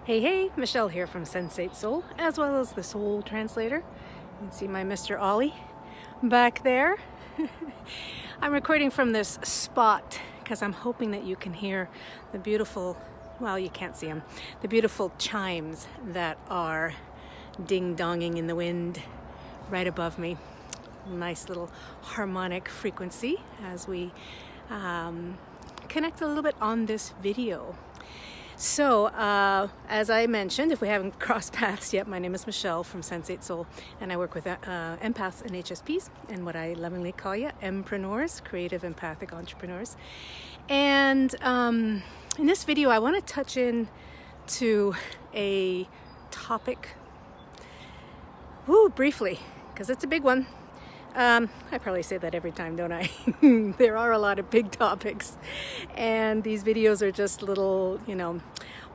Hey, Michelle here from Sensate Soul, as well as the Soul Translator. You can see my Mr. Ollie back there. I'm recording from this spot because I'm hoping that you can hear the beautiful, well, you can't see them, the beautiful chimes that are ding-donging in the wind right above me. Nice little harmonic frequency as we connect a little bit on this video. So, as I mentioned, if we haven't crossed paths yet, my name is Michelle from Sensate Soul, and I work with empaths and HSPs, and what I lovingly call you, empreneurs, creative empathic entrepreneurs. And in this video, I want to touch in to a topic, briefly, because it's a big one. I probably say that every time, don't I? There are a lot of big topics, and these videos are just little,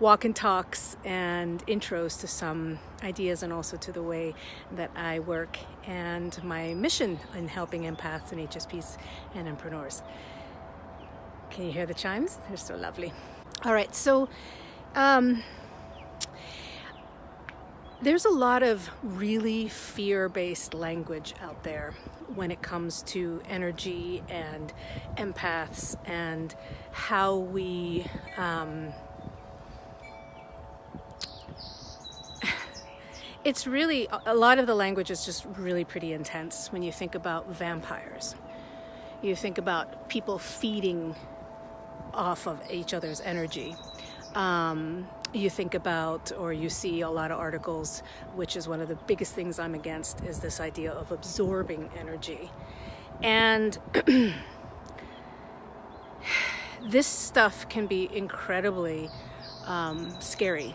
walk and talks and intros to some ideas and also to the way that I work and my mission in helping empaths and HSPs and entrepreneurs. Can you hear the chimes? They're so lovely. All right, so there's a lot of really fear-based language out there when it comes to energy and empaths and how we it's really, a lot of the language is just really pretty intense when you think about vampires. You think about people feeding off of each other's energy. You think about, or you see a lot of articles, which is one of the biggest things I'm against, is this idea of absorbing energy. And this stuff can be incredibly scary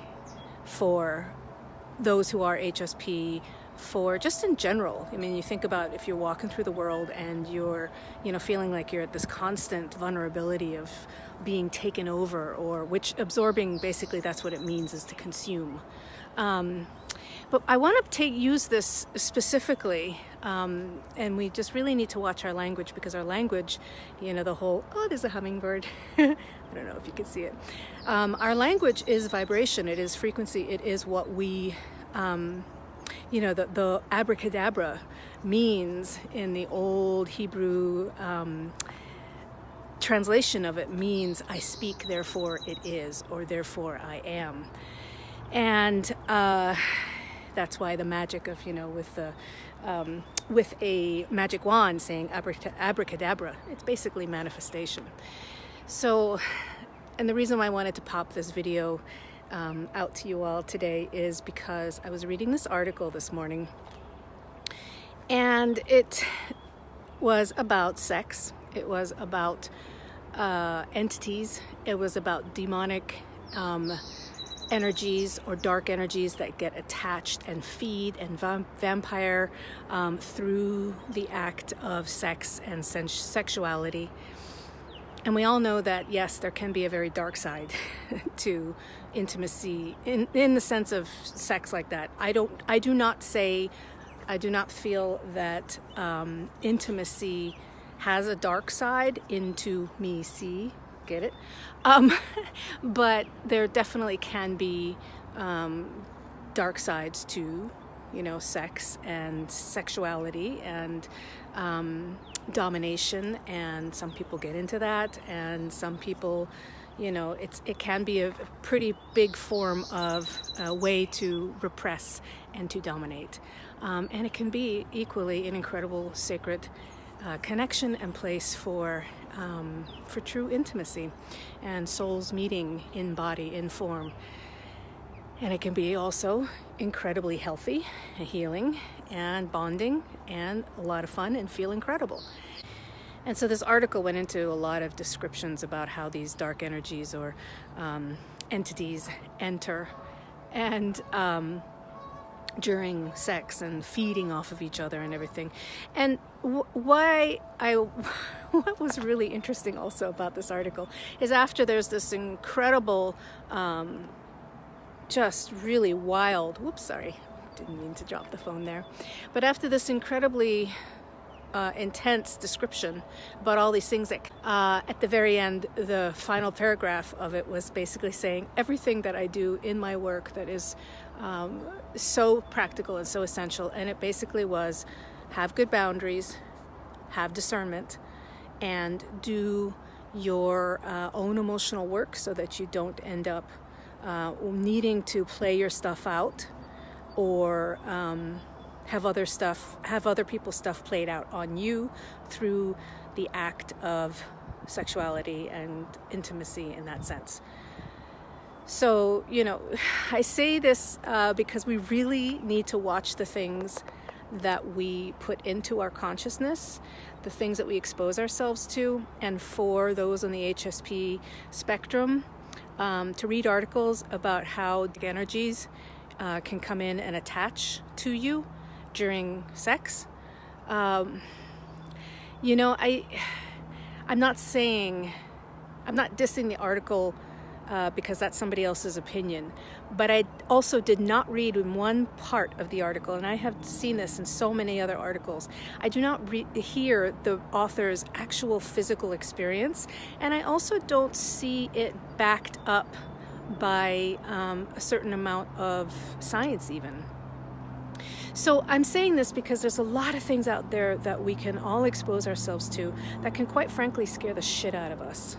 for those who are HSP, for just in general. I mean, you think about if you're walking through the world and you're, feeling like you're at this constant vulnerability of being taken over, or which absorbing, basically that's what it means, is to consume. But I want to use this specifically, and we just really need to watch our language, because our language, the whole, there's a hummingbird. I don't know if you can see it. Our language is vibration, it is frequency, it is what we, the abracadabra means in the old Hebrew translation of it means I speak, therefore it is, or therefore I am. And that's why the magic of, with a magic wand saying abracadabra, it's basically manifestation. So, and the reason why I wanted to pop this video out to you all today is because I was reading this article this morning, and it was about sex. It was about entities. It was about demonic energies or dark energies that get attached and feed and vampire through the act of sex and sexuality. And we all know that, yes, there can be a very dark side to intimacy in the sense of sex like that. I do not feel that intimacy has a dark side into me, see, get it? But there definitely can be dark sides to, sex and sexuality and domination, and some people get into that, and some people, it can be a pretty big form of a way to repress and to dominate. And it can be equally an incredible sacred connection and place for true intimacy and souls meeting in body, in form. And it can be also incredibly healthy, healing, and bonding, and a lot of fun, and feel incredible. And so this article went into a lot of descriptions about how these dark energies or entities enter, and during sex and feeding off of each other and everything. And what was really interesting also about this article is after there's this incredible, just really wild, didn't mean to drop the phone there. But after this incredibly intense description about all these things that at the very end, the final paragraph of it was basically saying everything that I do in my work that is so practical and so essential. And it basically was have good boundaries, have discernment, and do your own emotional work so that you don't end up needing to play your stuff out or have other people's stuff played out on you through the act of sexuality and intimacy in that sense. So, I say this because we really need to watch the things that we put into our consciousness, the things that we expose ourselves to, and for those on the HSP spectrum, to read articles about how energies can come in and attach to you during sex. I'm not dissing the article because that's somebody else's opinion, but I also did not read in one part of the article, and I have seen this in so many other articles, I do not hear the author's actual physical experience, and I also don't see it backed up by a certain amount of science even. So I'm saying this because there's a lot of things out there that we can all expose ourselves to that can quite frankly scare the shit out of us.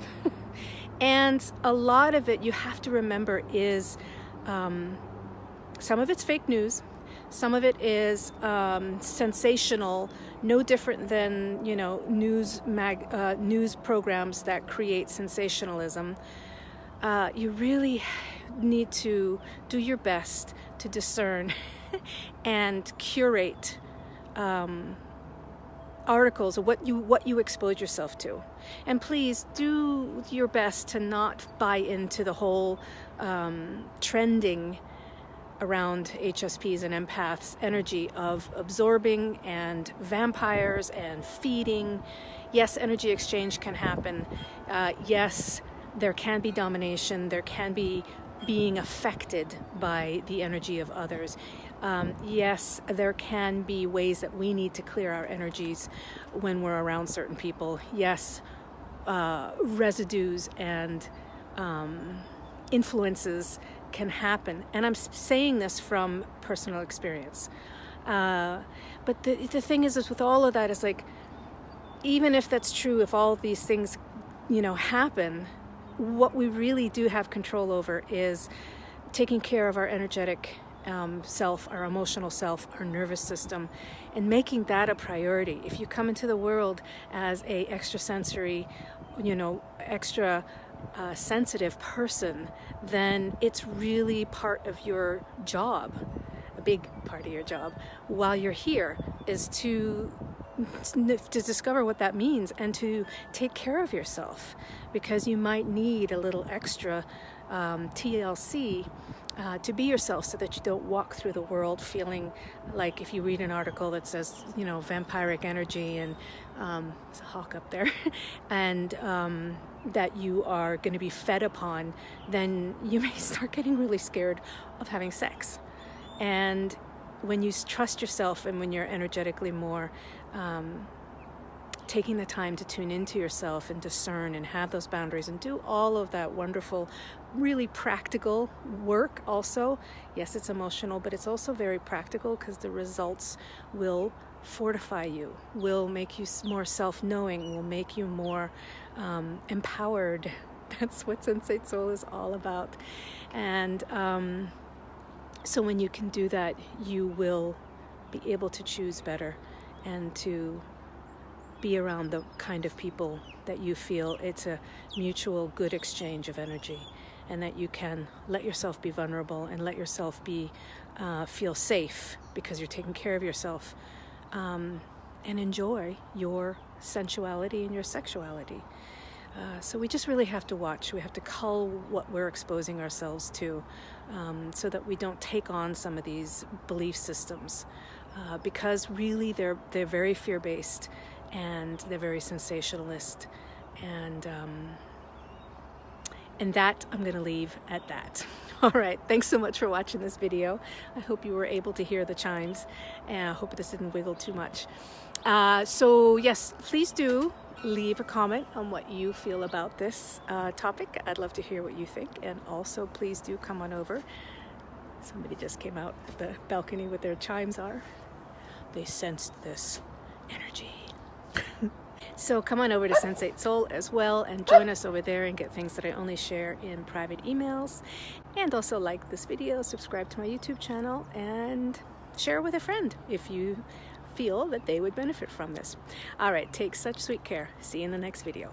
And a lot of it, you have to remember, is some of it's fake news, some of it is sensational, no different than news programs that create sensationalism. You really need to do your best to discern and curate articles of what you expose yourself to, and please do your best to not buy into the whole trending around HSPs and empaths energy of absorbing and vampires and feeding. Yes, energy exchange can happen. Yes, there can be domination. There can be being affected by the energy of others. Yes, there can be ways that we need to clear our energies when we're around certain people. Yes, residues and influences can happen. And I'm saying this from personal experience. But the thing is with all of that is like, even if that's true, if all of these things, happen, what we really do have control over is taking care of our energetic self, our emotional self, our nervous system, and making that a priority. If you come into the world as a extrasensory, extra sensitive person, then it's really part of your job, a big part of your job, while you're here, is to discover what that means and to take care of yourself, because you might need a little extra TLC to be yourself, so that you don't walk through the world feeling like, if you read an article that says, vampiric energy and there's a hawk up there, and that you are going to be fed upon, then you may start getting really scared of having sex. And when you trust yourself and when you're energetically more taking the time to tune into yourself and discern and have those boundaries and do all of that wonderful, really practical work also. Yes, it's emotional, but it's also very practical, because the results will fortify you, will make you more self-knowing, will make you more empowered. That's what Sensate Soul is all about. And so when you can do that, you will be able to choose better and to be around the kind of people that you feel it's a mutual good exchange of energy, and that you can let yourself be vulnerable and let yourself be feel safe, because you're taking care of yourself, and enjoy your sensuality and your sexuality. So we just really have to watch. We have to cull what we're exposing ourselves to, so that we don't take on some of these belief systems, because really they're very fear-based, and they're very sensationalist, and And that I'm going to leave at that. All right, thanks so much for watching this video. I hope you were able to hear the chimes, and I hope this didn't wiggle too much. So yes, please do leave a comment on what you feel about this topic. I'd love to hear what you think, and also please do come on over. Somebody just came out at the balcony with their chimes are. They sensed this energy. So come on over to Sensate Soul as well and join us over there and get things that I only share in private emails. And also like this video, subscribe to my YouTube channel, and share with a friend if you feel that they would benefit from this. All right, take such sweet care. See you in the next video.